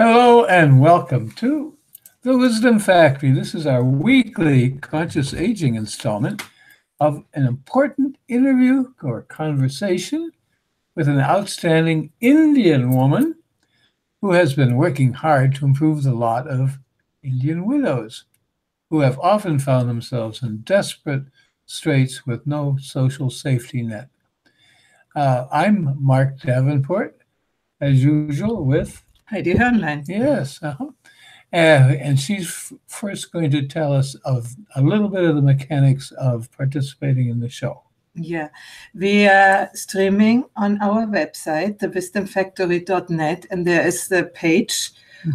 Hello and welcome to the Wisdom Factory. This is our weekly conscious aging installment of an important interview or conversation with an outstanding Indian woman who has been working hard to improve the lot of Indian widows who have often found themselves in desperate straits with no social safety net. I'm Mark Davenport, as usual, with Heidi Hörnlein. Yes. And she's first going to tell us of a little bit of the mechanics of participating in the show. Yeah, we are streaming on our website, thewisdomfactory.net, and there is the page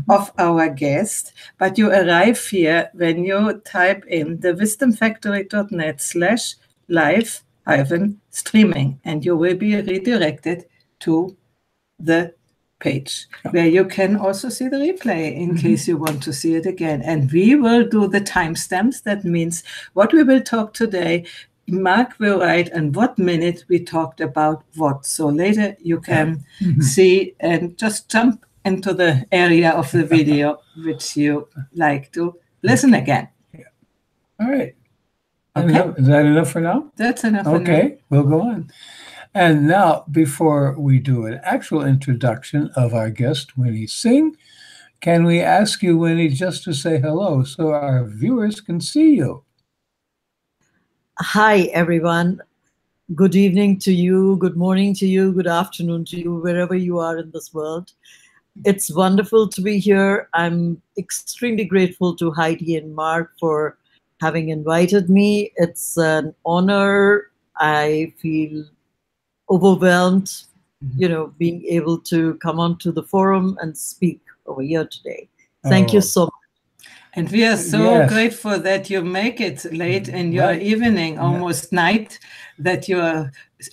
of our guest. But you arrive here when you type in thewisdomfactory.net/live-streaming, and you will be redirected to the page where you can also see the replay in case you want to see it again. And we will do the timestamps. That means what we will talk today, Mark will write and what minute we talked about what. So later you can see and just jump into the area of the video which you like to listen again. All right. Okay. Is that enough for now? That's enough for now. Okay, we'll go on. And now, before we do an actual introduction of our guest, Winnie Singh, can we ask you, Winnie, just to say hello so our viewers can see you? Hi, everyone. Good evening to you, good morning to you, good afternoon to you, wherever you are in this world. It's wonderful to be here. I'm extremely grateful to Heidi and Mark for having invited me. It's an honor. I feel overwhelmed, being able to come onto the forum and speak over here today. Thank you so much. And we are so grateful that you make it late in your evening, almost night, that you are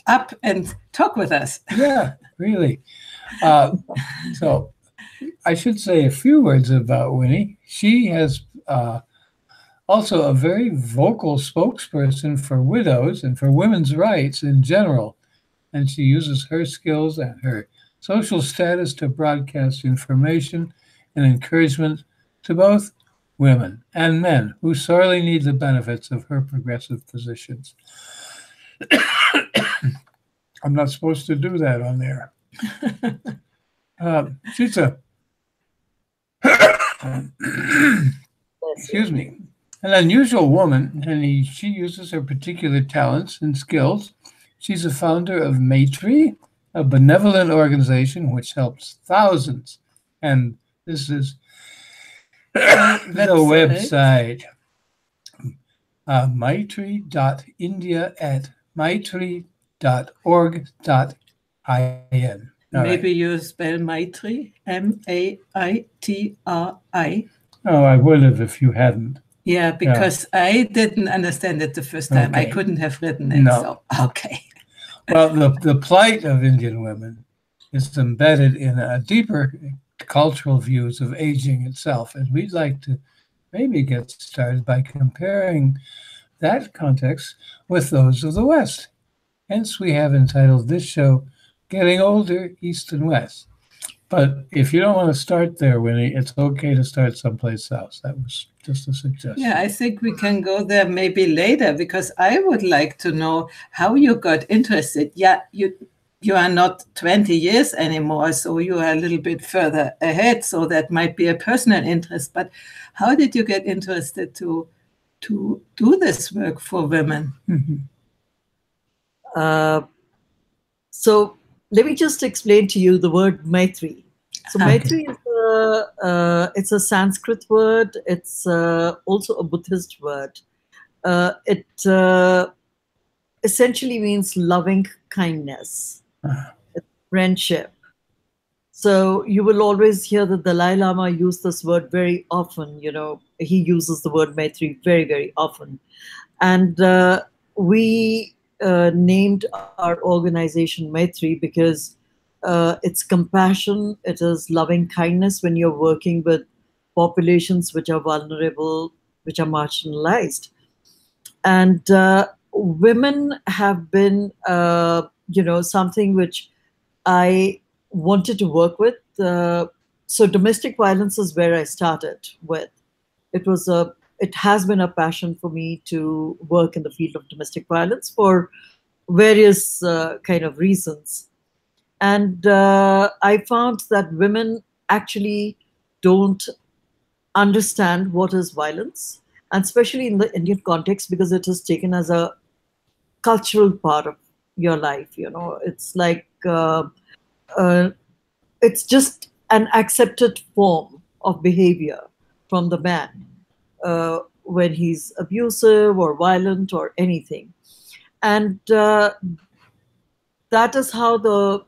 up and talk with us. Yeah, really. So I should say a few words about Winnie. She has also a very vocal spokesperson for widows and for women's rights in general. And she uses her skills and her social status to broadcast information and encouragement to both women and men who sorely need the benefits of her progressive positions. I'm not supposed to do that on there. She's a excuse me, an unusual woman, and she uses her particular talents and skills. She's a founder of Maitri, a benevolent organization which helps thousands. And this is the website, maitri.india at maitri.org.in. Maybe you spell Maitri, M-A-I-T-R-I. Oh, I would have if you hadn't. Yeah, because I didn't understand it the first time. Okay. I couldn't have written it. No. So, okay. Well, the plight of Indian women is embedded in a deeper cultural views of aging itself. And we'd like to maybe get started by comparing that context with those of the West. Hence, we have entitled this show, Getting Older, East and West. But if you don't want to start there, Winnie, it's okay to start someplace else. That was just a suggestion. Yeah, I think we can go there maybe later, because I would like to know how you got interested. Yeah, you are not 20 years anymore, so you are a little bit further ahead. So that might be a personal interest. But how did you get interested to do this work for women? So let me just explain to you the word Maitri. So Maitri is it's a Sanskrit word. It's also a Buddhist word. It essentially means loving kindness, friendship. So you will always hear the Dalai Lama use this word very often. He uses the word Maitri very, very often. And we named our organization Maitri because it's compassion, it is loving kindness when you're working with populations which are vulnerable, which are marginalized. And women have been, something which I wanted to work with So domestic violence is where I started with. It has been a passion for me to work in the field of domestic violence for various kind of reasons. And I found that women actually don't understand what is violence, and especially in the Indian context, because it is taken as a cultural part of your life. It's like uh, it's just an accepted form of behavior from the man when he's abusive or violent or anything. And that is how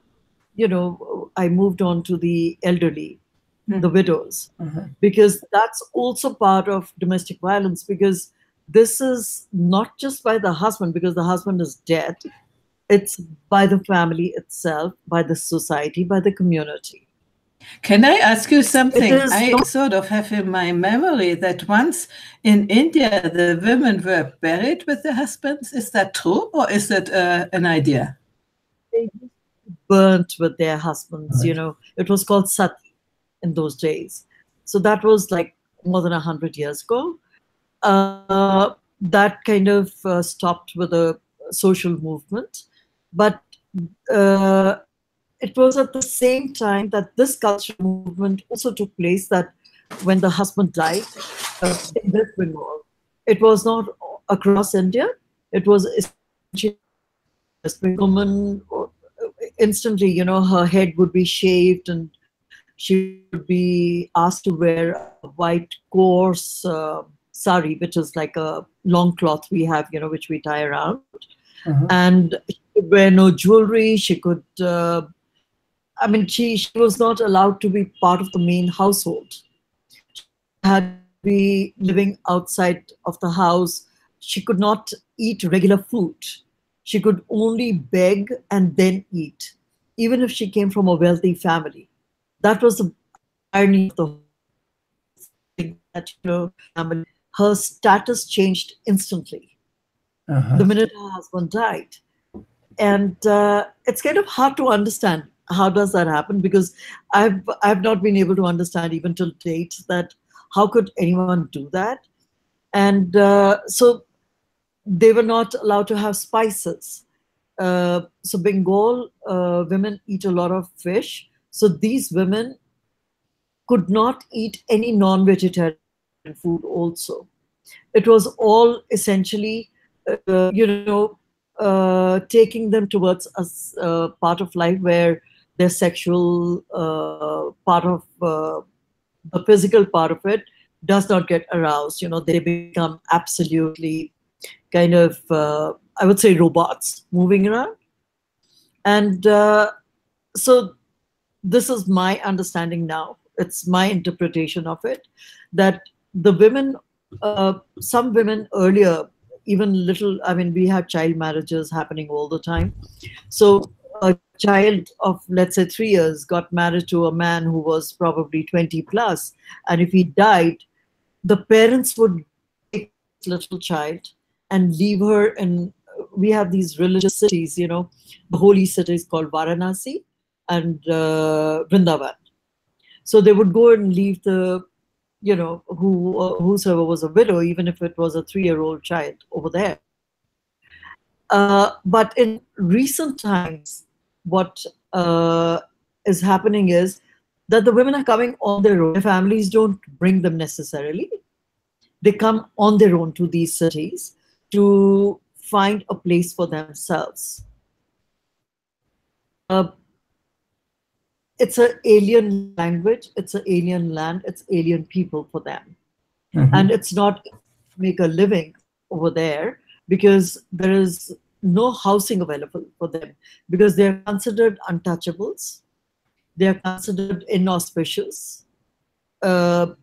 I moved on to the elderly, the widows, because that's also part of domestic violence, because this is not just by the husband, because the husband is dead. It's by the family itself, by the society, by the community. Can I ask you something? I not- sort of have in my memory that once in India, the women were buried with their husbands. Is that true, or is that an idea? They burnt with their husbands, It was called sati in those days. So that was like more than 100 years ago. That kind of stopped with a social movement. But it was at the same time that this cultural movement also took place, that when the husband died in West Bengal, it was not across India. It was essentially West Bengal woman. Instantly, her head would be shaved and she would be asked to wear a white coarse sari, which is like a long cloth we have, which we tie around. And she could wear no jewelry. She could, she was not allowed to be part of the main household. She had to be living outside of the house. She could not eat regular food. She could only beg and then eat, even if she came from a wealthy family. That was the irony of the whole thing, that, family. Her status changed instantly the minute her husband died. And it's kind of hard to understand how does that happen, because I've not been able to understand even till date that how could anyone do that. And so they were not allowed to have spices. So Bengal women eat a lot of fish. So these women could not eat any non-vegetarian food also. It was all essentially, taking them towards a part of life where their sexual part of the physical part of it does not get aroused. They become absolutely kind of, I would say, robots moving around. And so this is my understanding now. It's my interpretation of it, that the women, some women earlier, even little, we had child marriages happening all the time. So a child of, let's say, 3 years got married to a man who was probably 20 plus. And if he died, the parents would take this little child and leave her in, we have these religious cities, the holy cities called Varanasi and Brindavan. So they would go and leave the, whosoever was a widow, even if it was a 3-year-old child over there. But in recent times, what is happening is that the women are coming on their own. Their families don't bring them necessarily. They come on their own to these cities to find a place for themselves. It's an alien language, it's an alien land, it's alien people for them. And it's not make a living over there because there is no housing available for them, because they're considered untouchables, they're considered inauspicious, to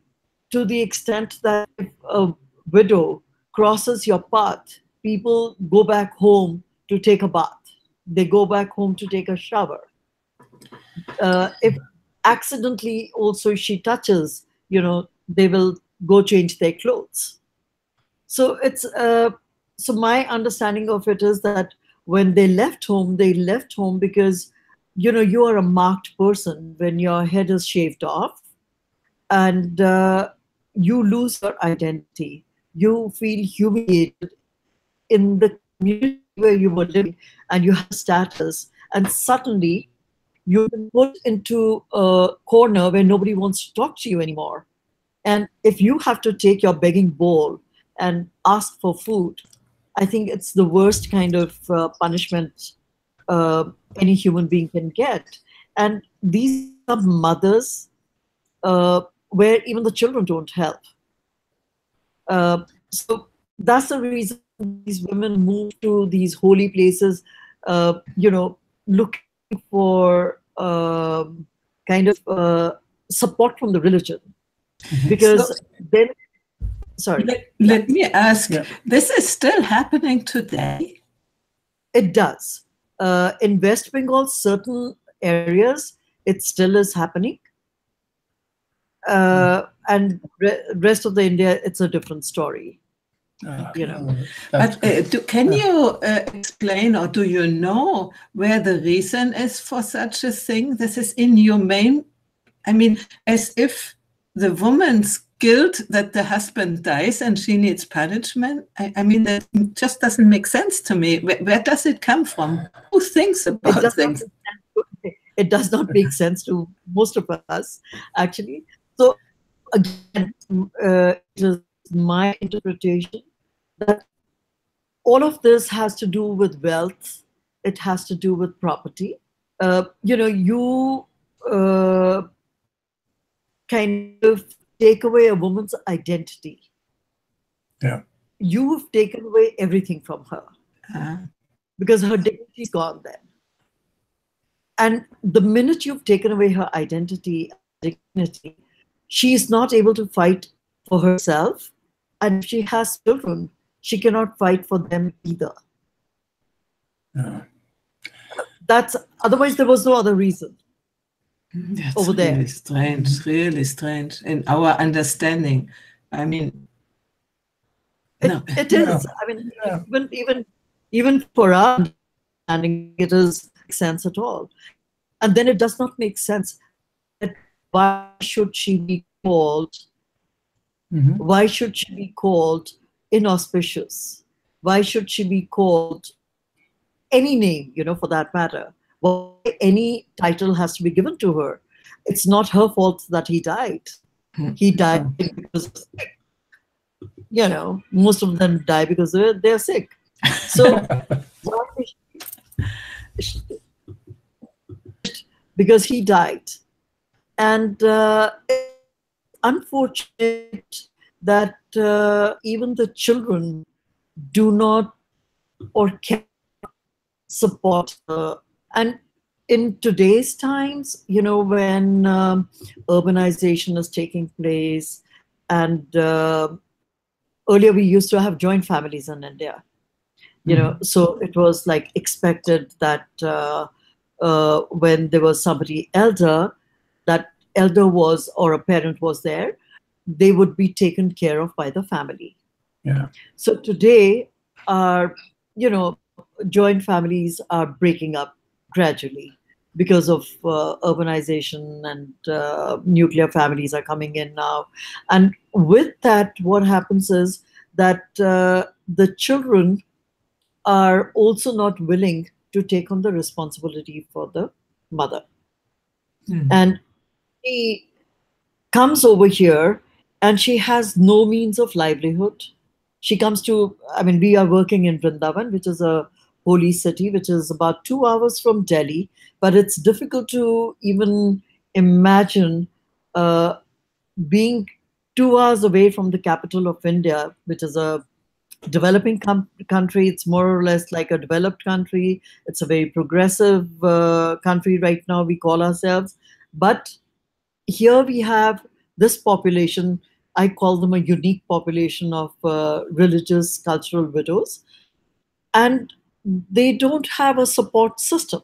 the extent that if a widow crosses your path, people go back home to take a bath. They go back home to take a shower. If accidentally also she touches, they will go change their clothes. So it's so my understanding of it is that when they left home because you are a marked person when your head is shaved off. and you lose your identity. You feel humiliated in the community where you were living, and you have status, and suddenly you've been put into a corner where nobody wants to talk to you anymore. And if you have to take your begging bowl and ask for food, I think it's the worst kind of punishment any human being can get. And these are mothers where even the children don't help. So that's the reason these women move to these holy places, looking for kind of support from the religion. Because So- then, sorry. Let me ask, Yeah. this is still happening today? It does. In West Bengal, certain areas, it still is happening. And rest of the India, it's a different story. You know. That's But can you explain, or do you know where the reason is for such a thing? This is inhumane. I mean, as if the woman's guilt that the husband dies and she needs punishment. I mean, that just doesn't make sense to me. Where does it come from? Who thinks about things? It does not make sense to most of us, actually. So again, it is my interpretation that all of this has to do with wealth. It has to do with property. You kind of take away a woman's identity. Yeah. You've taken away everything from her because her dignity is gone then. And the minute you've taken away her identity, dignity, she is not able to fight for herself. And if she has children, she cannot fight for them either. Yeah. Otherwise there was no other reason. That's over there. Really strange in our understanding. I mean, it is. I mean, even for our understanding, it doesn't make sense at all. And then it does not make sense that why should she be called? Why should she be called inauspicious? Why should she be called any name, for that matter? Why any title has to be given to her? It's not her fault that he died. He died because, most of them die because they're sick. So, because he died. And it's unfortunate that even the children do not or can support her. And in today's times, when urbanization is taking place, and earlier we used to have joint families in India, so it was like expected that when there was somebody elder, that elder was, or a parent was there, they would be taken care of by the family. Yeah. So today, our, joint families are breaking up gradually because of urbanization, and nuclear families are coming in now. And with that, what happens is that the children are also not willing to take on the responsibility for the mother. And she comes over here and she has no means of livelihood. She comes to, we are working in Brindavan, which is a holy city, which is about 2 hours from Delhi, but it's difficult to even imagine being 2 hours away from the capital of India, which is a developing country. It's more or less like a developed country. It's a very progressive country right now, we call ourselves. But here we have this population, I call them a unique population of religious, cultural widows, and they don't have a support system.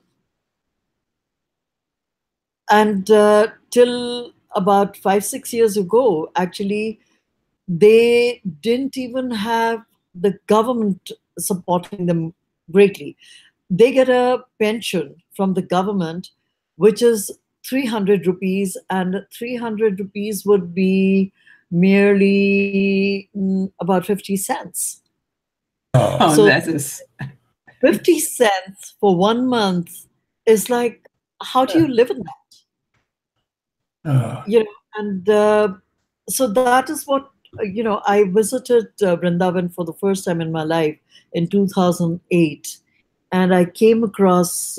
And till about 5-6 years ago, actually, they didn't even have the government supporting them greatly. They get a pension from the government, which is 300 rupees, and 300 rupees would be merely about 50 cents. Oh, So that is 50 cents for 1 month is like, how do you live in that? And so that is what, I visited Brindavan for the first time in my life in 2008. And I came across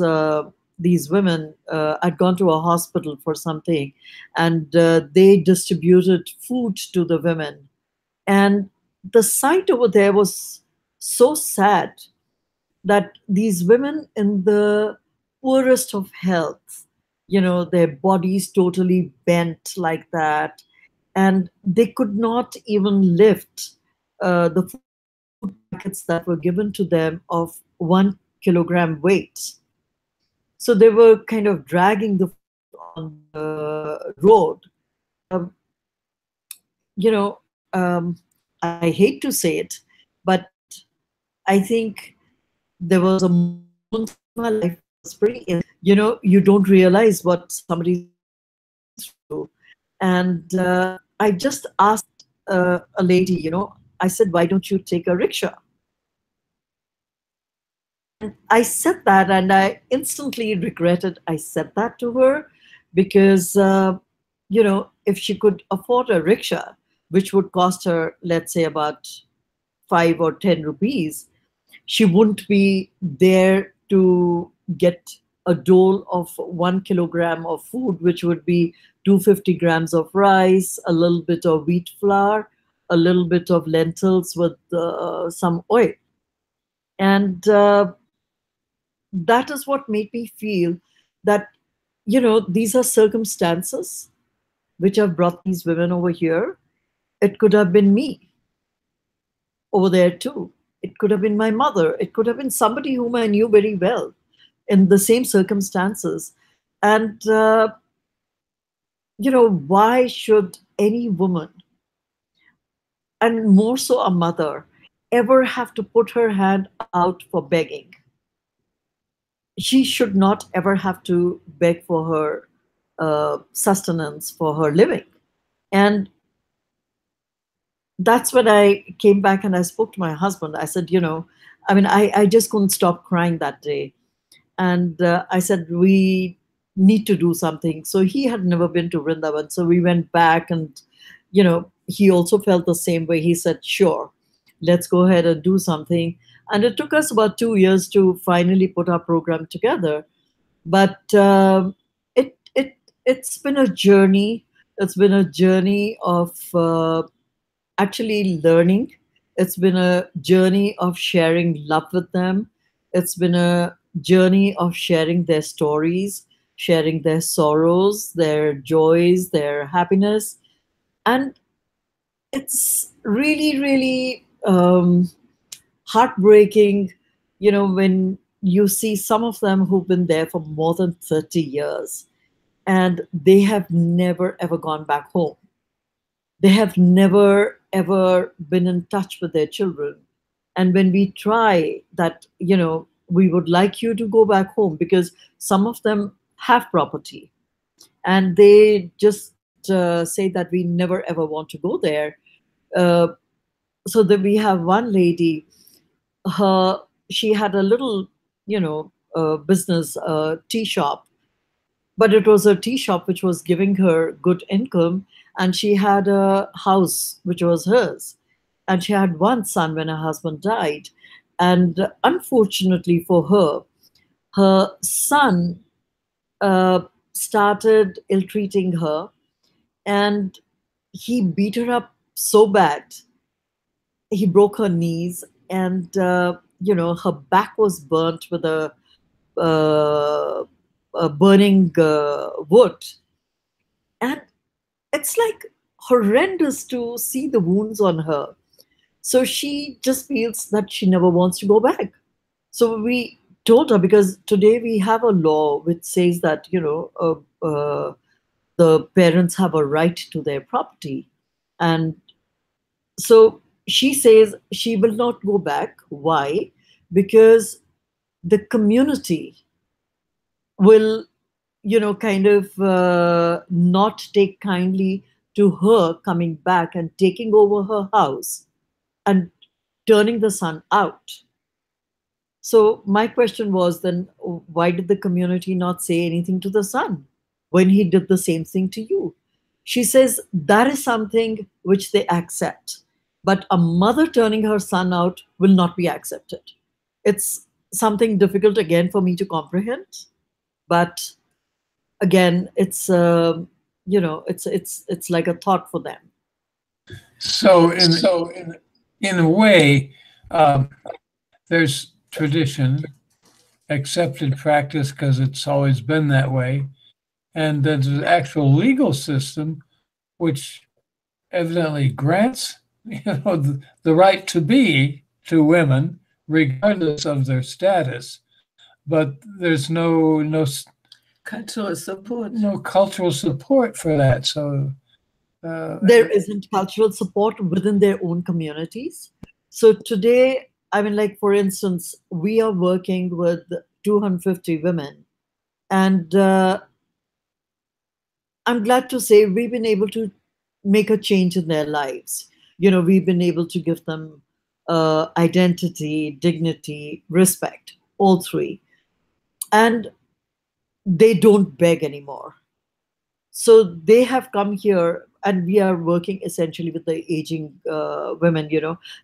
these women. I'd gone to a hospital for something, and they distributed food to the women. And the sight over there was so sad, that these women in the poorest of health, their bodies totally bent like that, and they could not even lift the food packets that were given to them of 1 kilogram weight. So they were kind of dragging the food on the road. Um, you know, I hate to say it, but I think there was a moment in my life that was pretty, you don't realize what somebody's through. And I just asked a lady, I said, why don't you take a rickshaw? I said that, and I instantly regretted I said that to her, because, if she could afford a rickshaw, which would cost her, let's say, about 5 or 10 rupees, she wouldn't be there to get a dole of 1 kilogram of food, which would be 250 grams of rice, a little bit of wheat flour, a little bit of lentils with some oil. And that is what made me feel that, these are circumstances which have brought these women over here. It could have been me over there too. It could have been my mother. It could have been somebody whom I knew very well in the same circumstances. And, why should any woman, and more so a mother, ever have to put her hand out for begging? She should not ever have to beg for her sustenance, for her living. And that's when I came back and I spoke to my husband. I said, I just couldn't stop crying that day. And I said, we need to do something. So he had never been to Vrindavan. So we went back, and, he also felt the same way. He said, sure, let's go ahead and do something. And it took us about 2 years to finally put our program together. But it's been a journey. It's been a journey of actually learning. It's been a journey of sharing love with them. It's been a journey of sharing their stories, sharing their sorrows, their joys, their happiness. And it's really, really heartbreaking, when you see some of them who've been there for more than 30 years and they have never, ever gone back home. They have never, ever been in touch with their children. And when we try that, we would like you to go back home, because some of them have property, and they just say that we never, ever want to go there. So that we have one lady, she had a little, business, tea shop, but it was a tea shop which was giving her good income, and she had a house which was hers, and she had one son when her husband died. And unfortunately for her, her son started ill-treating her, and he beat her up so bad. He broke her knees, and her back was burnt with a burning wood. And it's like horrendous to see the wounds on her. So she just feels that she never wants to go back. So we told her, because today we have a law which says that, the parents have a right to their property. And so she says she will not go back. Why? Because the community will kind of not take kindly to her coming back and taking over her house and turning the son out. So my question was then, why did the community not say anything to the son when he did the same thing to you? She says that is something which they accept, but a mother turning her son out will not be accepted. It's something difficult again for me to comprehend, but again, it's it's like a thought for them. So in a way, there's tradition, accepted practice because it's always been that way, and there's an actual legal system which evidently grants the right to be to women regardless of their status, but there's no Cultural support. no cultural support for that. So There isn't cultural support within their own communities. So today, I mean, like for instance, we are working with 250 women, and I'm glad to say we've been able to make a change in their lives. We've been able to give them identity, dignity, respect, all three. And they don't beg anymore. So they have come here, and we are working essentially with the aging women.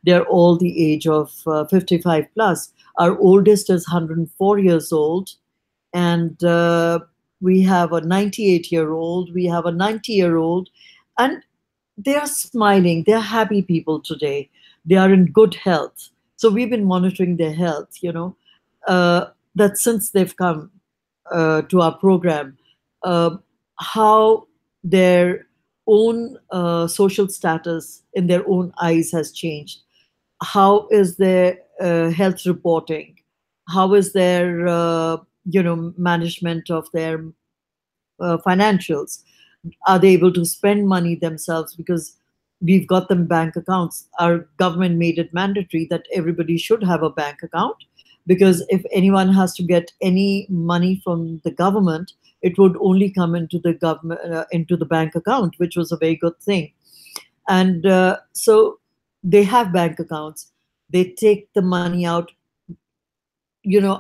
They're all the age of 55 plus. Our oldest is 104 years old, and we have a 98-year-old, we have a 90-year-old, and they are smiling. They're happy people today. They are in good health. So we've been monitoring their health, that since they've come to our program, how their own social status in their own eyes has changed. How is their health reporting? How is their management of their financials? Are they able to spend money themselves? Because we've got them bank accounts. Our government made it mandatory that everybody should have a bank account, because if anyone has to get any money from the government, it would only come into the government into the bank account, which was a very good thing. And so they have bank accounts. They take the money out.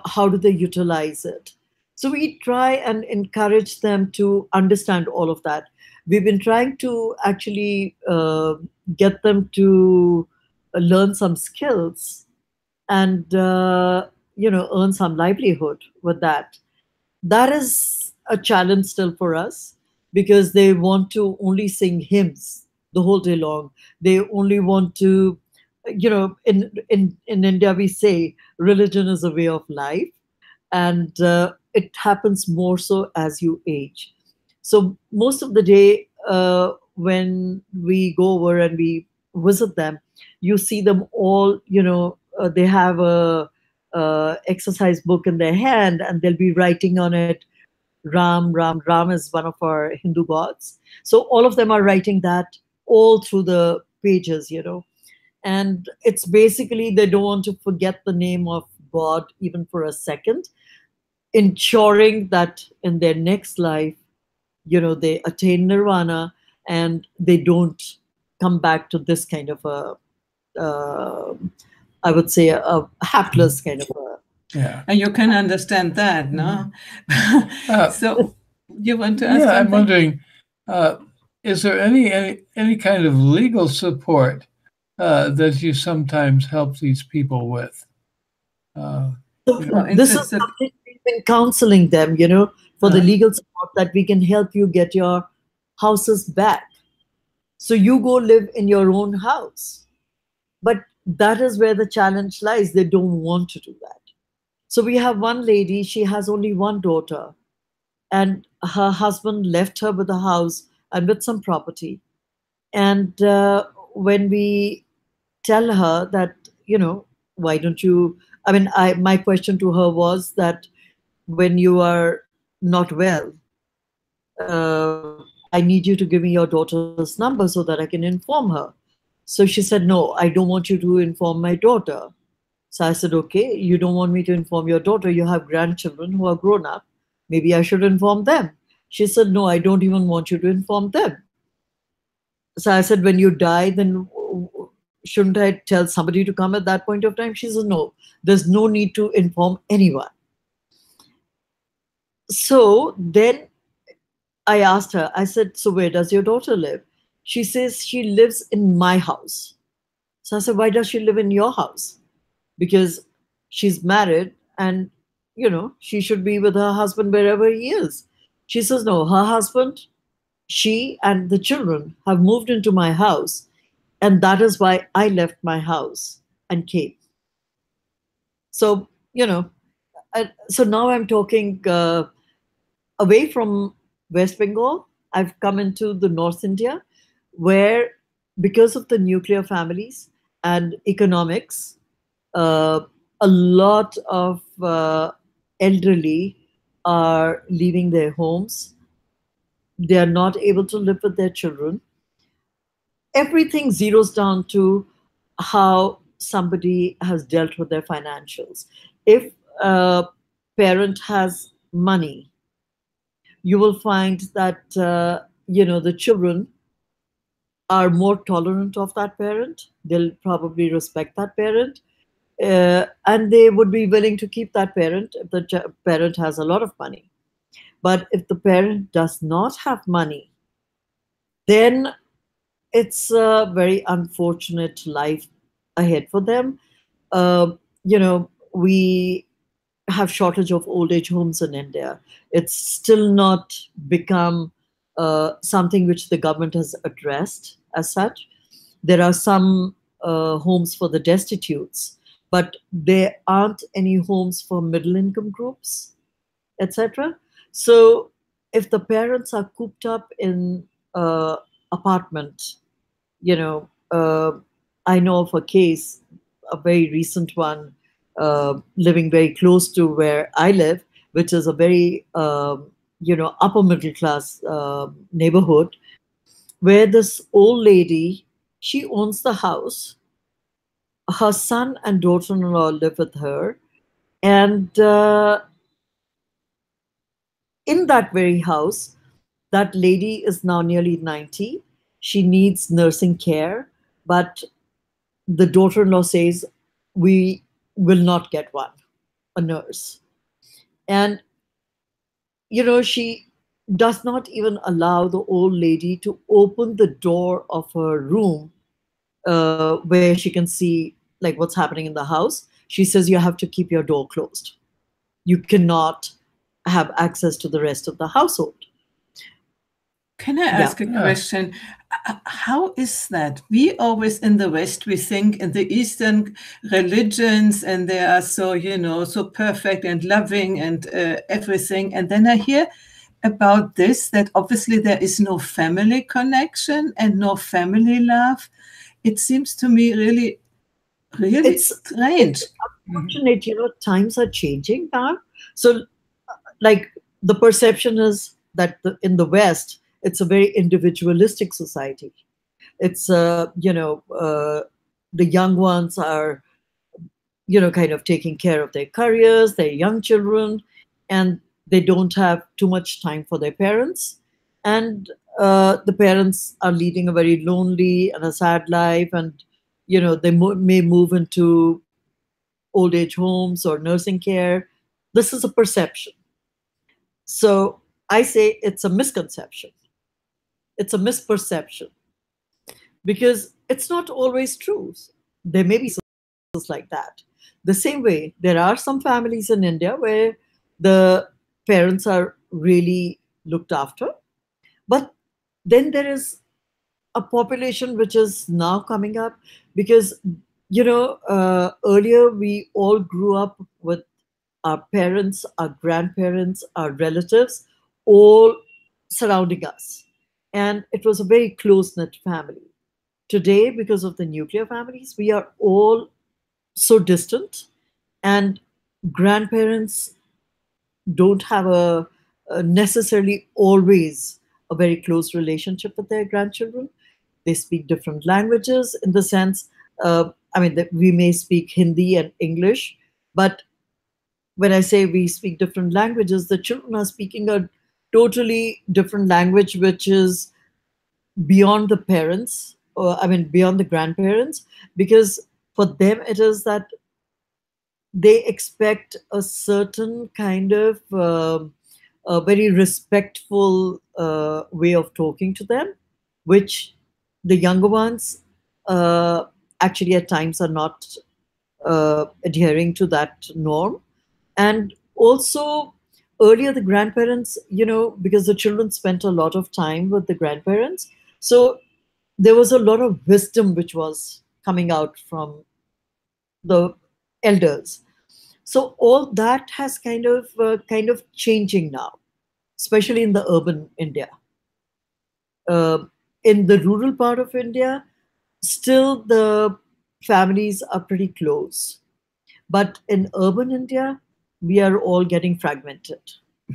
How do they utilize it? So we try and encourage them to understand all of that. We've been trying to actually get them to learn some skills and earn some livelihood with that. That is a challenge still for us, because they want to only sing hymns the whole day long. They only want to, in India we say religion is a way of life, and it happens more so as you age. So most of the day, when we go over and we visit them, you see them all, they have a exercise book in their hand, and they'll be writing on it Ram. Ram is one of our Hindu gods. So all of them are writing that all through the pages, and it's basically they don't want to forget the name of God even for a second, ensuring that in their next life, they attain nirvana and they don't come back to this kind of I would say a hapless kind of yeah. And you can understand that, no? So you want to ask Yeah, I'm something? wondering, is there any kind of legal support that you sometimes help these people with? This is something we've been counseling them, for the legal support, that we can help you get your houses back. So you go live in your own house. But that is where the challenge lies. They don't want to do that. So we have one lady, she has only one daughter, and her husband left her with a house and with some property. And when we tell her that, why don't you, my question to her was that when you are not well, I need you to give me your daughter's number so that I can inform her. So she said, no, I don't want you to inform my daughter. So I said, okay, you don't want me to inform your daughter. You have grandchildren who are grown up. Maybe I should inform them. She said, no, I don't even want you to inform them. So I said, when you die, then shouldn't I tell somebody to come at that point of time? She said, no, there's no need to inform anyone. So then I asked her, I said, so where does your daughter live? She says she lives in my house. So I said, why does she live in your house? Because she's married and, she should be with her husband wherever he is. She says, no, her husband, she and the children have moved into my house. And that is why I left my house and came. So, so now I'm talking away from West Bengal. I've come into the North India, where because of the nuclear families and economics, a lot of elderly are leaving their homes. They are not able to live with their children. Everything zeroes down to how somebody has dealt with their financials. If a parent has money, you will find that the children are more tolerant of that parent. They'll probably respect that parent, and they would be willing to keep that parent if the parent has a lot of money. But if the parent does not have money, then it's a very unfortunate life ahead for them. We have shortage of old age homes in India. It's still not become something which the government has addressed as such. There are some homes for the destitutes, but there aren't any homes for middle income groups, etc. So if the parents are cooped up in apartment, you know, I know of a case, a very recent one, living very close to where I live, which is a very, upper middle class neighborhood, where this old lady, she owns the house. Her son and daughter-in-law live with her. And in that very house, that lady is now nearly 90. She needs nursing care, but the daughter-in-law says, we will not get one, a nurse. And, she does not even allow the old lady to open the door of her room where she can see like what's happening in the house. She says, you have to keep your door closed. You cannot have access to the rest of the household. Can I ask a question? How is that? We always in the West, we think in the Eastern religions, and they are so, so perfect and loving and everything. And then I hear about this, that obviously there is no family connection and no family love. It seems to me really strange. It's unfortunate, times are changing now. So like the perception is that in the West, it's a very individualistic society. It's, the young ones are, kind of taking care of their careers, their young children, and they don't have too much time for their parents. And the parents are leading a very lonely and a sad life. And, they may move into old age homes or nursing care. This is a perception. So I say it's a misconception. It's a misperception, because it's not always true. There may be cases like that. The same way, there are some families in India where the parents are really looked after, but then there is a population which is now coming up because, earlier we all grew up with our parents, our grandparents, our relatives, all surrounding us. And it was a very close-knit family. Today, because of the nuclear families, we are all so distant, and grandparents don't have a necessarily always a very close relationship with their grandchildren. They speak different languages in the sense, that we may speak Hindi and English, but when I say we speak different languages, the children are speaking a totally different language, which is beyond the parents, or I mean, beyond the grandparents, because for them it is that they expect a certain kind of a very respectful way of talking to them, which the younger ones actually at times are not adhering to that norm. And also, earlier the grandparents, because the children spent a lot of time with the grandparents, so there was a lot of wisdom which was coming out from the elders. So all that has kind of changing now, especially in the urban India. In the rural part of India, still the families are pretty close. But in urban India, we are all getting fragmented.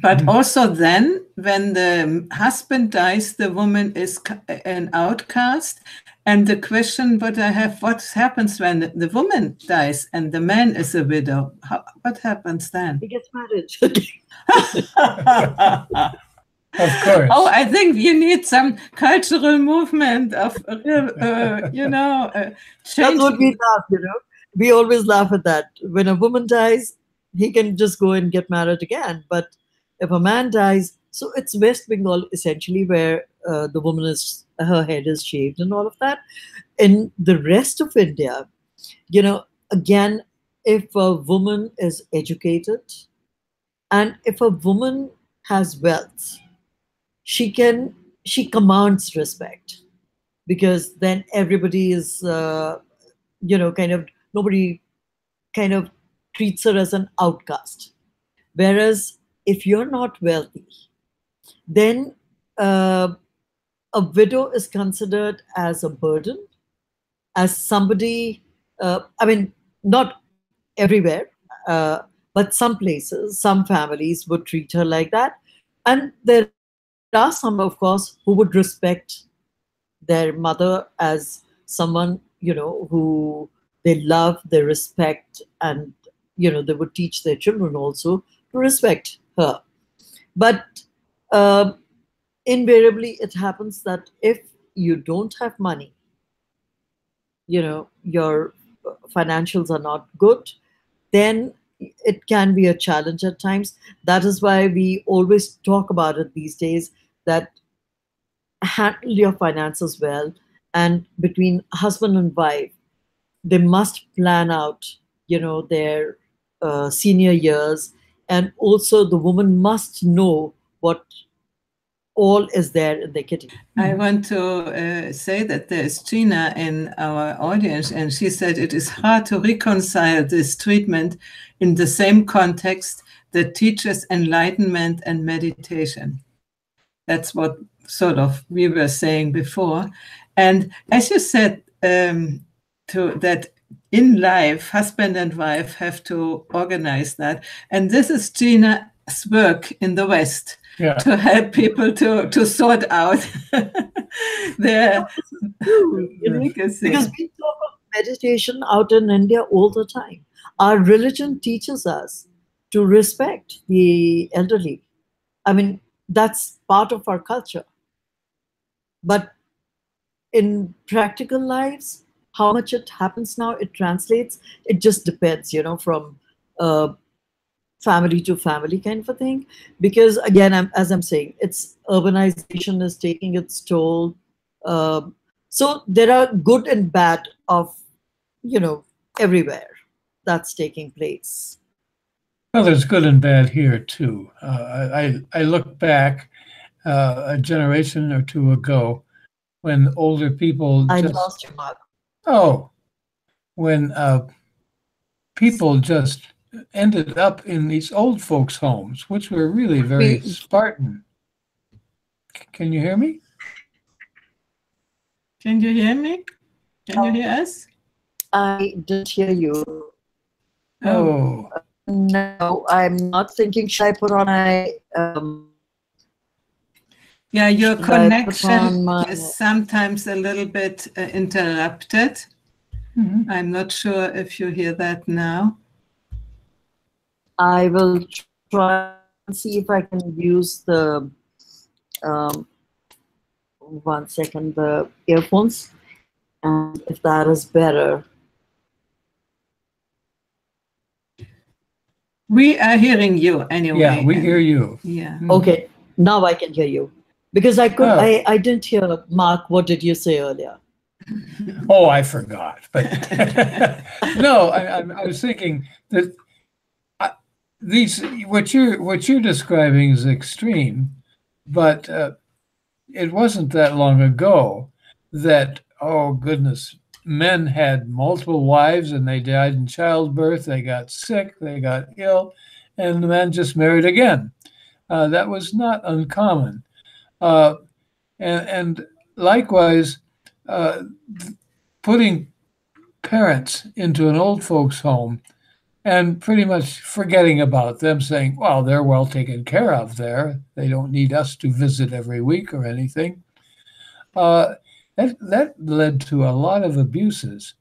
But also then, when the husband dies, the woman is an outcast. And the question what I have, what happens when the woman dies and the man is a widow? What happens then? He gets married. Of course. Oh, I think you need some cultural movement of, changing. That's what we laugh, We always laugh at that. When a woman dies, he can just go and get married again. But if a man dies, so it's West Bengal essentially where the woman her head is shaved and all of that. In the rest of India, again, if a woman is educated and if a woman has wealth, she commands respect, because then everybody is, nobody kind of treats her as an outcast. Whereas if you're not wealthy, then a widow is considered as a burden, as somebody, not everywhere, but some places, some families would treat her like that. And there are some, of course, who would respect their mother as someone, who they love, they respect, and, they would teach their children also to respect her. But invariably, it happens that if you don't have money, your financials are not good, then it can be a challenge at times. That is why we always talk about it these days, that handle your finances well, and between husband and wife, they must plan out, their senior years, and also the woman must know what all is there in the kitty. I want to say that there is Gina in our audience, and she said it is hard to reconcile this treatment in the same context that teaches enlightenment and meditation. That's what sort of we were saying before. And as you said, that in life, husband and wife have to organize that. And this is Gina's work in the West. Yeah. To help people to sort out their legacy. Because we talk of meditation out in India all the time. Our religion teaches us to respect the elderly. I mean, that's part of our culture. But in practical lives, how much it happens now, it translates, it just depends, from family to family kind of a thing. Because again, as I'm saying, it's urbanization is taking its toll. So there are good and bad of, everywhere that's taking place. Well, there's good and bad here too. I look back a generation or two ago when older people I lost your mark. Oh, when people just ended up in these old folks' homes, which were really very Spartan. Can you hear me? Can you hear me? Can you hear us? I didn't hear you. Oh. No, I'm not thinking. Should I put on a... yeah, your connection is sometimes a little bit interrupted. Mm-hmm. I'm not sure if you hear that now. I will try and see if I can use the, um, 1 second, the earphones, and if that is better. We are hearing you anyway. Yeah, we hear you. Yeah. Okay, now I can hear you. Because I could, Oh. I didn't hear, Mark, what did you say earlier? Oh, I forgot. But no, I was thinking that what you're describing is extreme, but it wasn't that long ago that, oh goodness, men had multiple wives and they died in childbirth. They got sick, they got ill, and the men just married again. That was not uncommon. And likewise, putting parents into an old folks' home and pretty much forgetting about them, saying, well, they're well taken care of there. They don't need us to visit every week or anything. That led to a lot of abuses,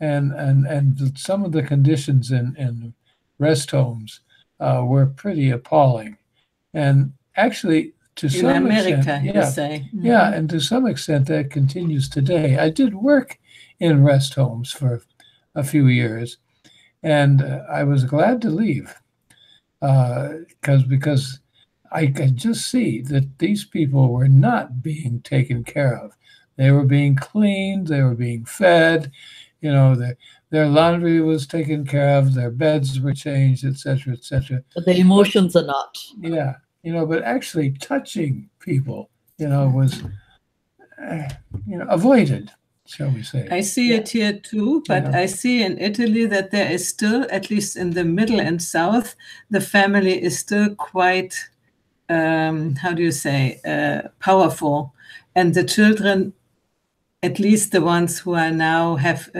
and some of the conditions in rest homes were pretty appalling. And actually, to In some America, extent, you say. yeah, and to some extent that continues today. I did work in rest homes for a few years, and I was glad to leave because I could just see that these people were not being taken care of. They were being cleaned, they were being fed, you know, their laundry was taken care of, their beds were changed, etc., etc. But the emotions are not. Yeah, you know, but actually touching people, you know, was, avoided, shall we say. I see it here too, but Yeah. I see in Italy that there is still, at least in the middle and south, the family is still quite, how do you say, powerful. And the children, at least the ones who are now have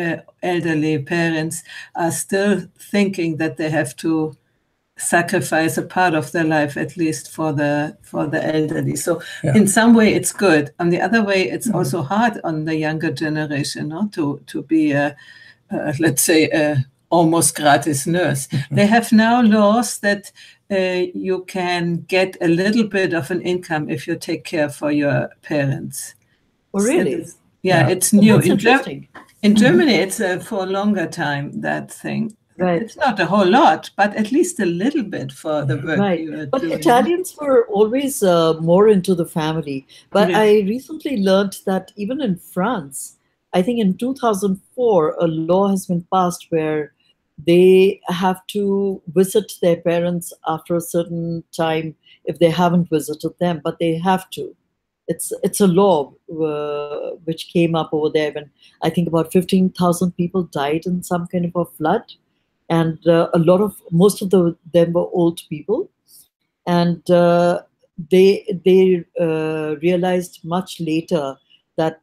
elderly parents, are still thinking that they have to sacrifice a part of their life at least for the elderly. So Yeah. in some way it's good. On the other way, it's also hard on the younger generation, no? to be let's say almost gratis nurse. They have now laws that you can get a little bit of an income if you take care for your parents. Oh, really? Yeah, Yeah. it's new. That's interesting. In Germany, it's for a longer time, that thing. Right. It's not a whole lot, but at least a little bit for the work Right. you are But doing. Italians were always more into the family. But Yeah. I recently learned that even in France, I think in 2004, a law has been passed where they have to visit their parents after a certain time if they haven't visited them, but they have to. It's a law which came up over there when I think about 15,000 people died in some kind of a flood, and most of them were old people, and they realized much later that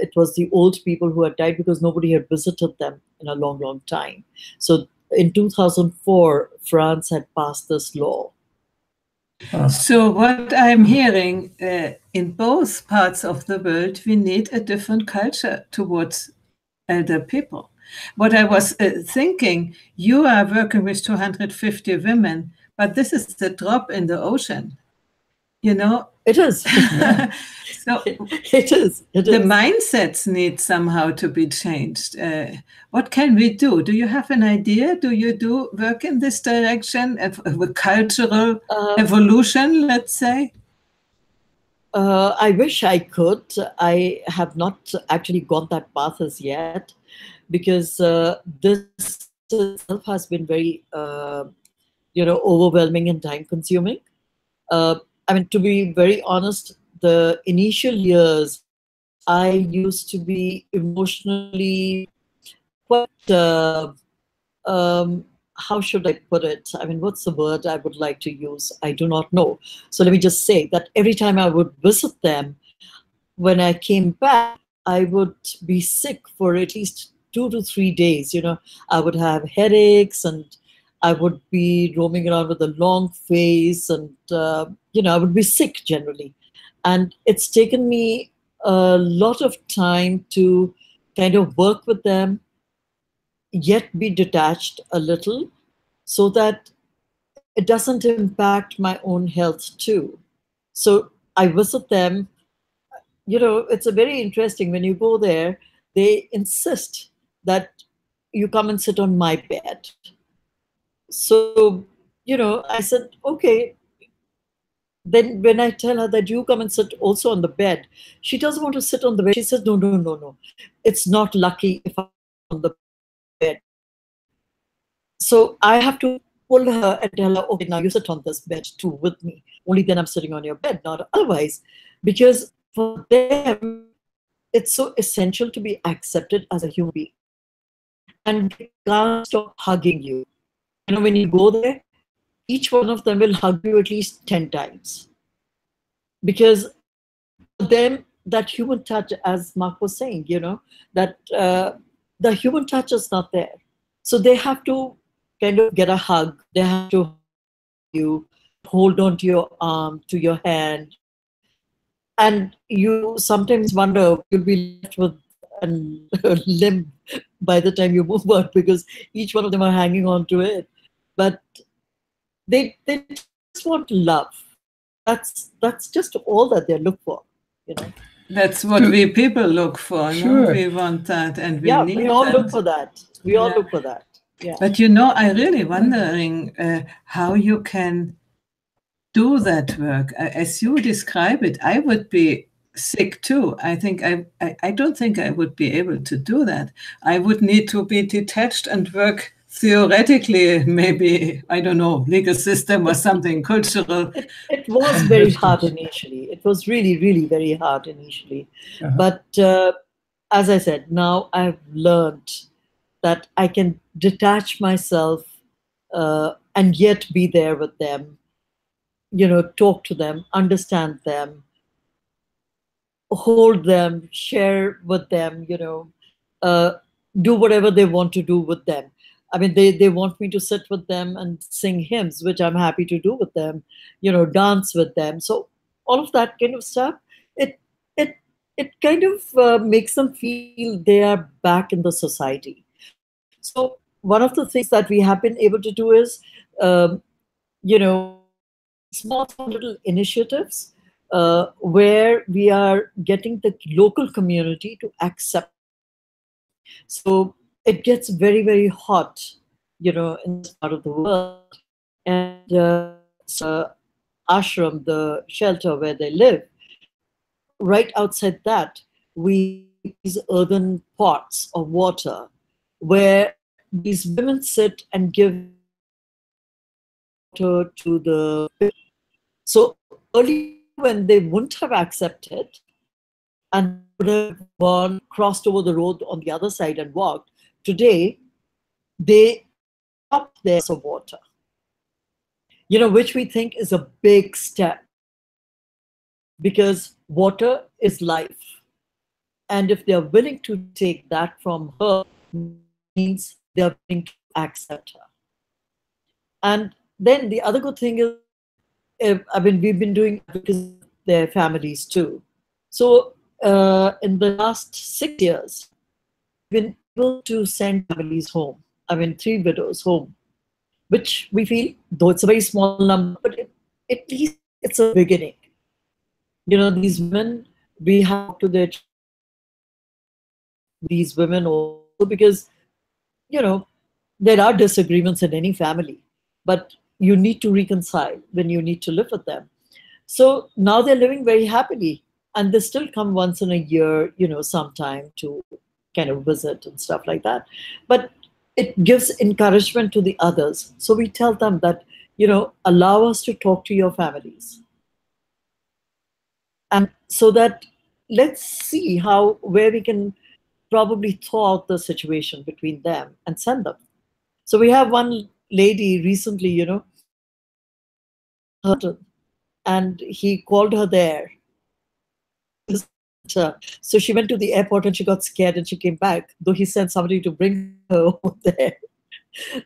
it was the old people who had died because nobody had visited them in a long, long time. So in 2004, France had passed this law. So what I'm hearing, in both parts of the world, we need a different culture towards elder people. What I was thinking, you are working with 250 women, but this is the drop in the ocean, you know? It is. So It is. the mindsets need somehow to be changed. What can we do? Do you have an idea? Do you do work in this direction of a cultural evolution, let's say? I wish I could. I have not actually gone that path as yet, because this itself has been very, overwhelming and time-consuming. I mean, to be very honest, the initial years, I used to be emotionally quite, how should I put it? I mean, what's the word I would like to use? I do not know. So let me just say that every time I would visit them, when I came back, I would be sick for at least 2 to 3 days. I would have headaches, and I would be roaming around with a long face, and I would be sick generally. And it's taken me a lot of time to kind of work with them, yet be detached a little, so that it doesn't impact my own health too. So I visit them. It's a very interesting when you go there, they insist that you come and sit on my bed. So, I said, okay. Then when I tell her that you come and sit also on the bed, she doesn't want to sit on the bed. She says, no, no, no, no. It's not lucky if I'm on the bed. So I have to pull her and tell her, okay, now you sit on this bed too with me. Only then I'm sitting on your bed, not otherwise. Because for them, it's so essential to be accepted as a human being. And they can't stop hugging you. When you go there, each one of them will hug you at least 10 times. Because for them, that human touch, as Mark was saying, that the human touch is not there. So they have to kind of get a hug. They have to hug you, hold on to your arm, to your hand. And you sometimes wonder, you'll be left with a limb by the time you move out, because each one of them are hanging on to it. But they just want love. That's just all that they look for, That's what we people look for. Sure. No? We want that, and we need we all that. look for that. We all look for that. Yeah. But I really wondering how you can do that work. As you describe it, I would be sick too. I think I don't think I would be able to do that. I would need to be detached and work theoretically, maybe, I don't know, legal system or something, cultural. It was very hard initially. It was really, really very hard initially. But as I said, now I've learned that I can detach myself and yet be there with them, talk to them, understand them, hold them, share with them, do whatever they want to do with them. I mean, they want me to sit with them and sing hymns, which I'm happy to do with them, dance with them. So all of that kind of stuff, it kind of makes them feel they are back in the society. So one of the things that we have been able to do is, small little initiatives where we are getting the local community to accept. So it gets very, very hot, in this part of the world. And ashram, the shelter where they live, right outside that, we have these earthen pots of water where these women sit and give water to the fish. So earlier, when they wouldn't have accepted and would have crossed over the road on the other side and walked, today they stop their of water, which we think is a big step, because water is life. And if they're willing to take that from her, means they're willing to accept her. And then the other good thing is, we've been doing advocacy with their families too. So in the last 6 years, we've been able to send families home. 3 widows home, which we feel, though it's a very small number, but at least it's a beginning. These women, we have to these women also, because, there are disagreements in any family, but you need to reconcile when you need to live with them. So now they're living very happily, and they still come once in a year, sometime to kind of visit and stuff like that. But it gives encouragement to the others. So we tell them that, allow us to talk to your families. And so that let's see where we can probably thaw out the situation between them and send them. So we have one lady recently, and he called her there. So she went to the airport and she got scared and she came back, though he sent somebody to bring her over there.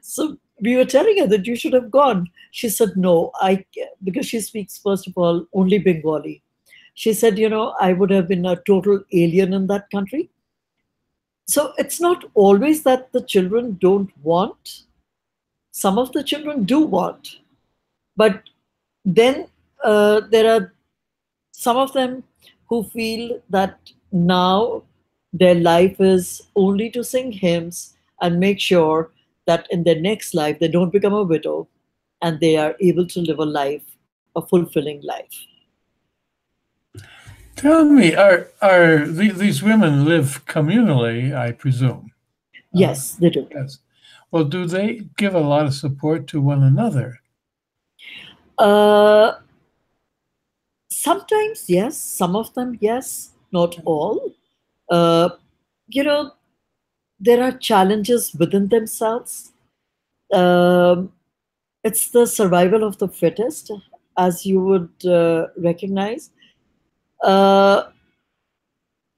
So we were telling her that you should have gone. She said, no, because she speaks, first of all, only Bengali. She said, I would have been a total alien in that country. So it's not always that the children don't want. Some of the children do want. But then there are some of them who feel that now their life is only to sing hymns and make sure that in their next life they don't become a widow and they are able to live a life, a fulfilling life. Tell me, these women live communally, I presume? Yes, they do. Yes. Well, do they give a lot of support to one another? Uh, Sometimes, yes. Some of them, yes. Not all. Uh, you know, there are challenges within themselves. Um, it's the survival of the fittest, as you would recognize. Uh,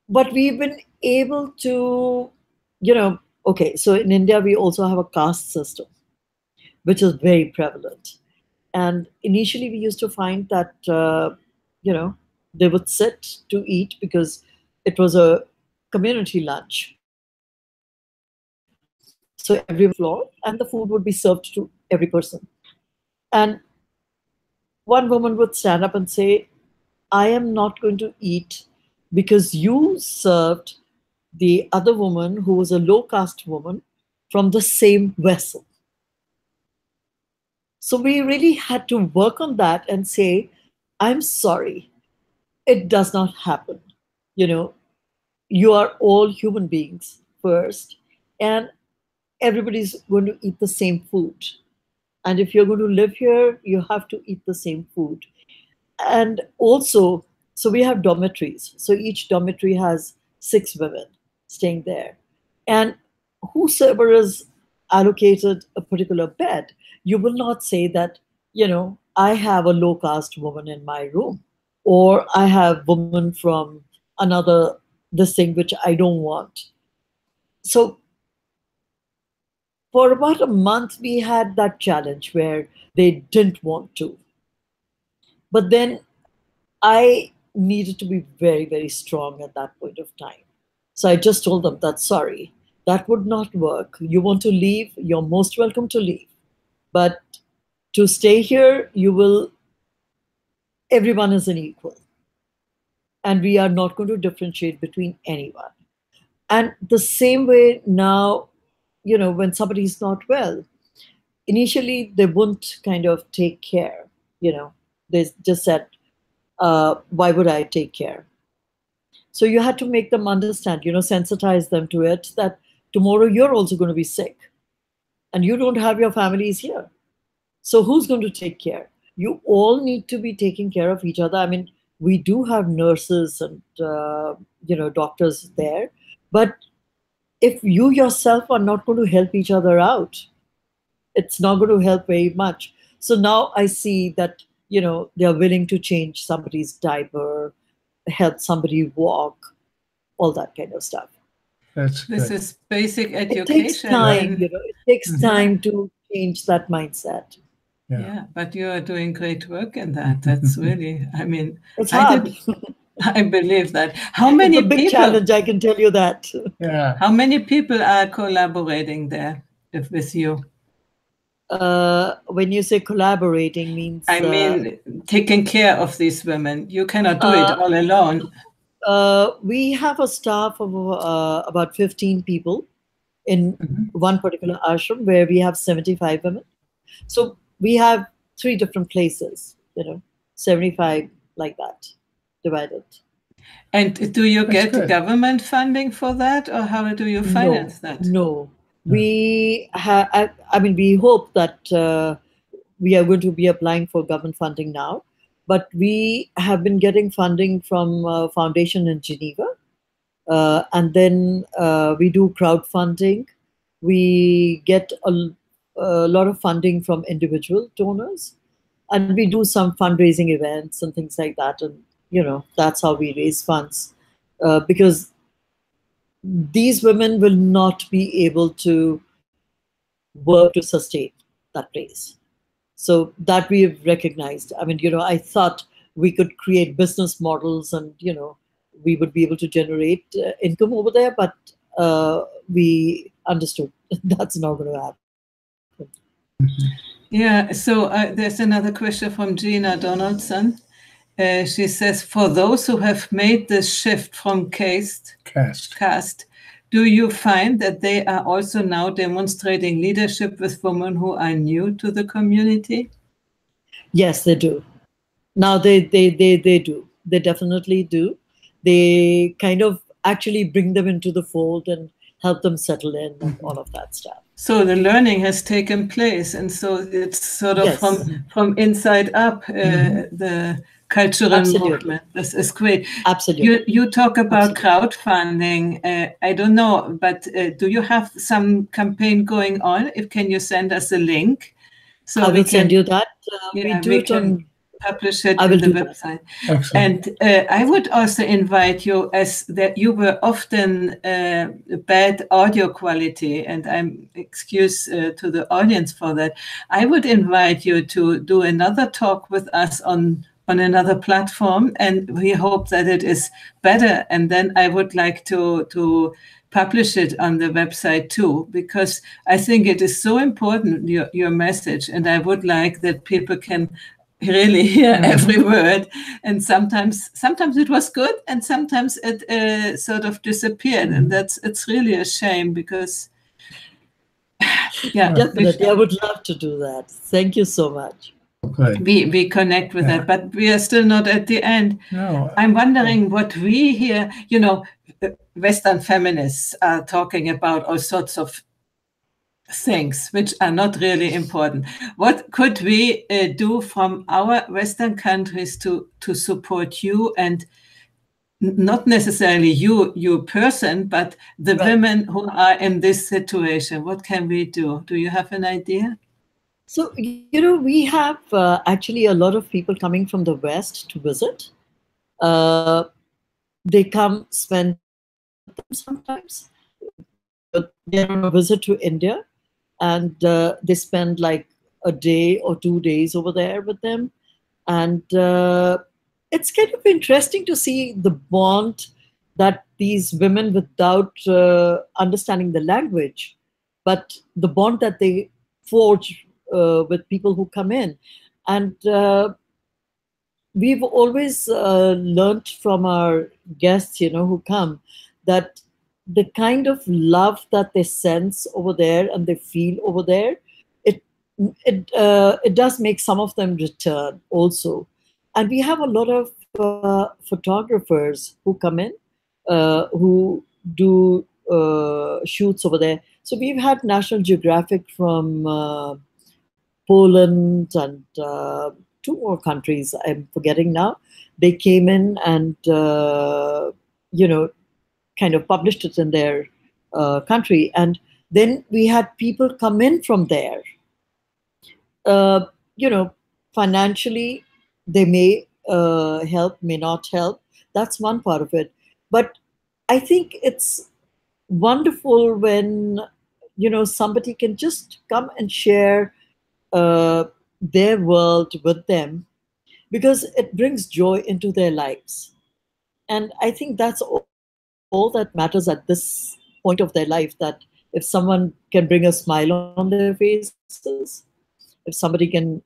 but we've been able to, okay, so in India, we also have a caste system, which is very prevalent. And initially, we used to find that, they would sit to eat because it was a community lunch. So everyone would sit on the floor and the food would be served to every person. And one woman would stand up and say, I am not going to eat because you served the other woman who was a low caste woman from the same vessel. So we really had to work on that and say, I'm sorry, it does not happen. You know, you are all human beings first, and everybody's going to eat the same food. And if you're going to live here, you have to eat the same food. And also, so we have dormitories. So each dormitory has 6 women staying there. And whosoever is allocated a particular bed, you will not say that, I have a low caste woman in my room, or I have woman from another this thing which I don't want. So for about a month, we had that challenge where they didn't want to. But then I needed to be very, very strong at that point of time. So I just told them that, sorry, that would not work. You want to leave, you're most welcome to leave. But to stay here, everyone is an equal. And we are not going to differentiate between anyone. And the same way now, when somebody is not well, initially they wouldn't kind of take care. They just said, why would I take care? So you had to make them understand, sensitize them to it that tomorrow you're also going to be sick and you don't have your families here. So who's going to take care? You all need to be taking care of each other. I mean, we do have nurses and, doctors there, but if you yourself are not going to help each other out, it's not going to help very much. So now I see that, they're willing to change somebody's diaper, help somebody walk, all that kind of stuff. That's This good. is basic It education. takes time, it takes time to change that mindset. Yeah, but you are doing great work in that. That's really, I mean, It's hard. I believe that. How many It's a big people? challenge, I can tell you that. Yeah. How many people are collaborating there with you? When you say collaborating means I mean, taking care of these women. You cannot do it all alone. we have a staff of about 15 people in one particular ashram where we have 75 women. So we have 3 different places, 75 like that divided. And do you That's get good. government funding for that, or how do you finance that? No. We have, I mean, we hope that we are going to be applying for government funding now, but we have been getting funding from a foundation in Geneva. And then we do crowdfunding. We get a lot of funding from individual donors. And we do some fundraising events and things like that. And, that's how we raise funds. Because these women will not be able to work to sustain that place. So that we have recognized. I mean, I thought we could create business models and, we would be able to generate income over there, but we understood that's not going to happen. Yeah, Yeah, so there's another question from Gina Donaldson. She says, for those who have made the shift from caste, do you find that they are also now demonstrating leadership with women who are new to the community? Yes, they do. Now they do. They definitely do. They kind of actually bring them into the fold and help them settle in and all of that stuff. So the learning has taken place, and so it's sort of from inside up, the cultural movement. This is great. Absolutely. You talk about crowdfunding. I don't know, but do you have some campaign going on? Can you send us a link? So I will send you that. We do it on. Publish it on the website. Excellent. And I would also invite you, as that you were often bad audio quality, and I'm excuse to the audience for that. I would invite you to do another talk with us on another platform, and we hope that it is better. And then I would like to publish it on the website too, because I think it is so important, your message, and I would like that people can really hear every word. And sometimes it was good, and sometimes it sort of disappeared, and it's really a shame, because definitely I would love to do that. Thank you so much. We connect with that, but we are still not at the end. No. I'm wondering what we hear, Western feminists are talking about all sorts of things which are not really important. What could we do from our Western countries to support you, and not necessarily you person, but the women who are in this situation? What can we do? Do you have an idea? So, we have actually a lot of people coming from the West to visit. They come spend sometimes. They're on a visit to India, and they spend like a day or 2 days over there with them. And it's kind of interesting to see the bond that these women, without understanding the language, but the bond that they forge with people who come in. And we've always learned from our guests, who come, that the kind of love that they sense over there and they feel over there, it does make some of them return also. And we have a lot of photographers who come in, who do shoots over there. So we've had National Geographic from Poland and 2 more countries, I'm forgetting now. They came in and, kind of published it in their country. And then we had people come in from there. Financially, they may help, may not help. That's one part of it. But I think it's wonderful when, somebody can just come and share their world with them, because it brings joy into their lives. And I think that's all that matters at this point of their life, that if someone can bring a smile on their faces, if somebody can,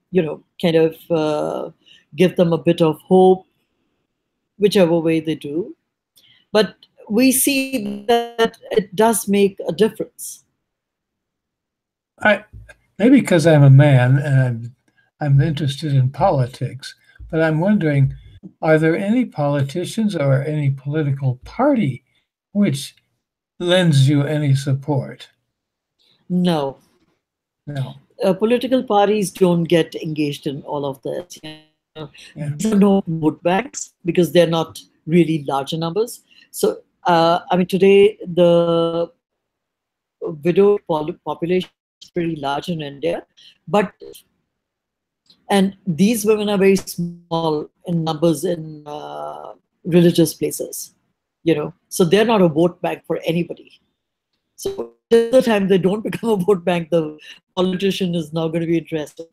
kind of give them a bit of hope, whichever way they do. But we see that it does make a difference. Maybe because I'm a man and I'm interested in politics, but I'm wondering, are there any politicians or any political party which lends you any support? No. Political parties don't get engaged in all of this. These are no vote banks, because they're not really larger numbers. So, today the widow population is pretty large in India, and these women are very small in numbers in religious places, so they're not a vote bank for anybody. So at the time they don't become a vote bank, the politician is now going to be interested.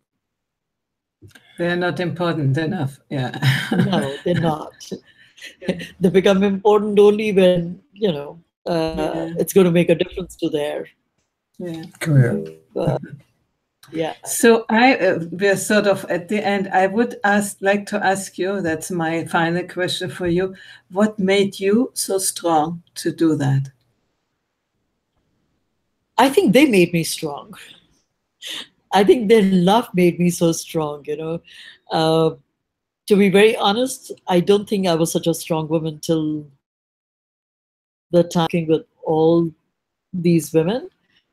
They're not important enough. Yeah. No, they're not. They become important only when, it's going to make a difference to their career. Yeah. So we're sort of at the end. I would like to ask you, that's my final question for you, what made you so strong to do that? I think they made me strong. I think their love made me so strong, you know. To be very honest, I don't think I was such a strong woman till the time working with all these women.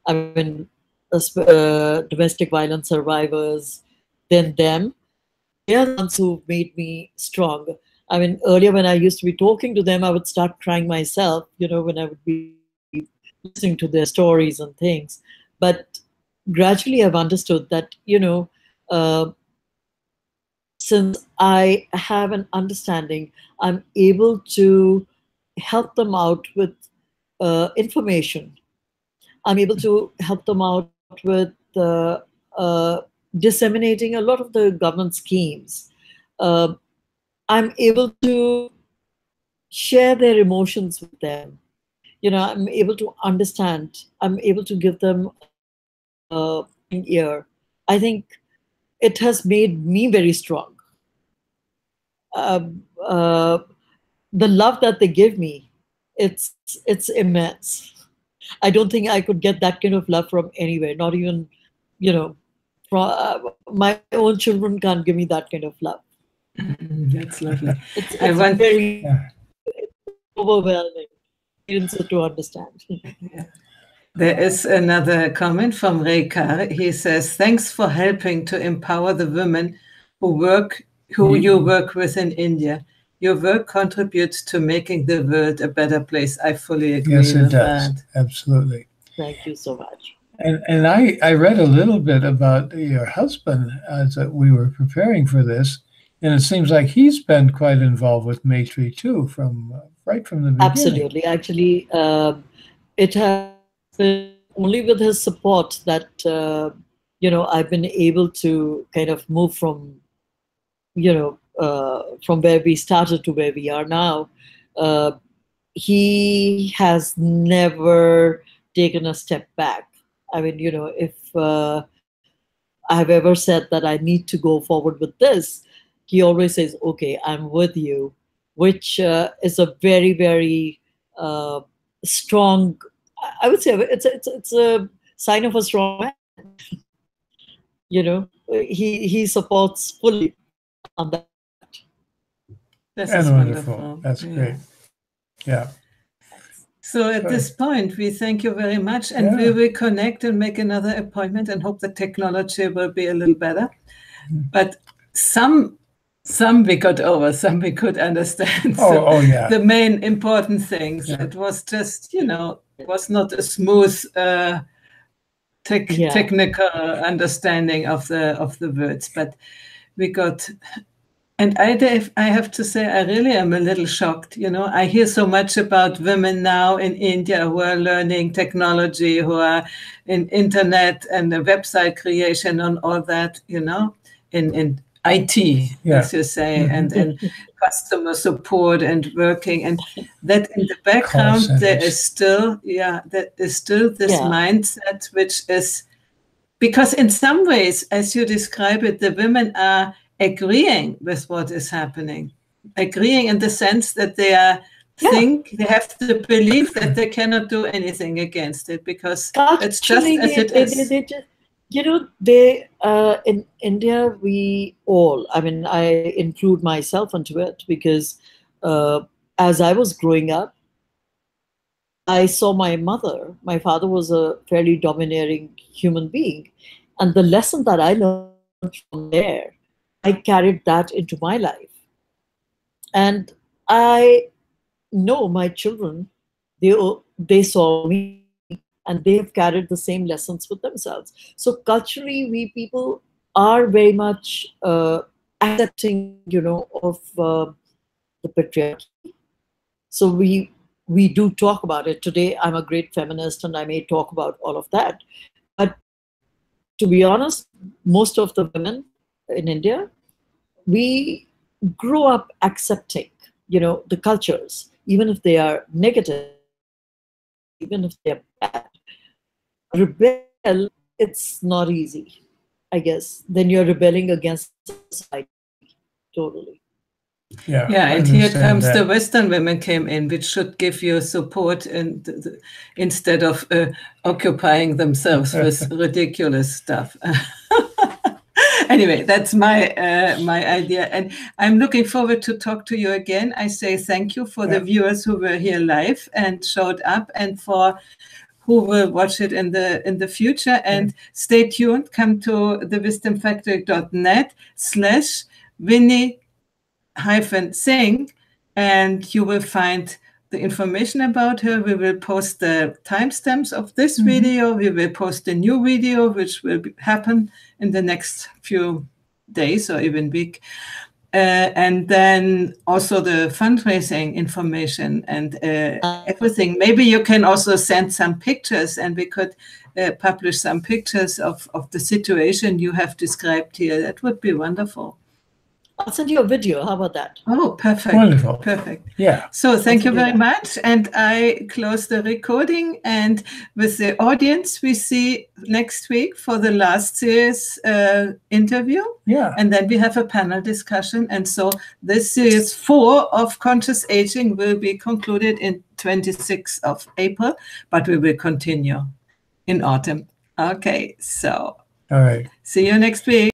I mean, domestic violence survivors, then them. They are the ones who made me strong. I mean, earlier when I used to be talking to them, I would start crying myself, you know, when I would be listening to their stories and things. But gradually I've understood that, you know, uh, since I have an understanding, I'm able to help them out with information. I'm able to help them out with disseminating a lot of the government schemes. Uh, I'm able to share their emotions with them. You know, I'm able to understand. I'm able to give them a ear. I think it has made me very strong. Um, uh, the love that they give me, it's immense. I don't think I could get that kind of love from anywhere. Not even, you know, from my own children can't give me that kind of love. That's lovely. It's I want very overwhelming to understand. There is another comment from Ray Carr. He says, "Thanks for helping to empower the women who you work with in India. Your work contributes to making the world a better place." I fully agree Yes, it with does. that. Absolutely. Thank you so much. And I read a little bit about your husband as we were preparing for this, and it seems like he's been quite involved with Maitri too, from right from the beginning. Absolutely. Actually, it has been only with his support that you know, I've been able to kind of move from, you know, from where we started to where we are now. Uh, he has never taken a step back. I mean, you know, if I have ever said that I need to go forward with this, he always says, "Okay, I'm with you," which is a very, very strong. I would say it's a sign of a strong man. You know, he supports fully on that. This And is wonderful. wonderful. That's great. Yeah. So at Good. this point, we thank you very much, and we will connect and make another appointment and hope the technology will be a little better. But some we got over, some we could understand. Oh, yeah. The main important things. Yeah. It was just, you know, it was not a smooth technical understanding of the words, but we got. And I have to say, I really am a little shocked. You know, I hear so much about women now in India who are learning technology, who are in internet and the website creation and all that, you know, in IT, as you say, and customer support and working. And that in the background, there is still, this mindset, which is, because in some ways, as you describe it, the women are agreeing with what is happening, agreeing in the sense that they think they have the belief that they cannot do anything against it because it's just as it is. They just, you know, they in India, we all, I mean, I include myself into it because as I was growing up, I saw my mother. My father was a fairly domineering human being, and the lesson that I learned from there, I carried that into my life. And I know my children, they saw me and they have carried the same lessons with themselves. So culturally, we people are very much accepting, you know, of the patriarchy. So we do talk about it. Today, I'm a great feminist and I may talk about all of that. But to be honest, most of the women in India, we grow up accepting, you know, the cultures, even if they are negative, even if they're bad. Rebel, it's not easy. I guess, then you're rebelling against society. Totally. Yeah. Yeah, I and here understand comes that. the Western women came in, which should give you support and instead of occupying themselves with ridiculous stuff. Anyway, that's my my idea, and I'm looking forward to talk to you again. I say thank you for the viewers who were here live and showed up, and for who will watch it in the future. And stay tuned. Come to thewisdomfactory.net/Winnie-Singh, and you will find the information about her. We will post the timestamps of this video. We will post a new video, which will happen in the next few days or even week. And then also the fundraising information and everything. Maybe you can also send some pictures, and we could publish some pictures of the situation you have described here. That would be wonderful. I'll send you a video. How about that? Oh, perfect. Wonderful. Perfect. Yeah. So thank you very much. And I close the recording. And with the audience, we see next week for the last series interview. Yeah. And then we have a panel discussion. And so this series 4 of Conscious Aging will be concluded in 26th of April, but we will continue in autumn. Okay. So All right. see you next week.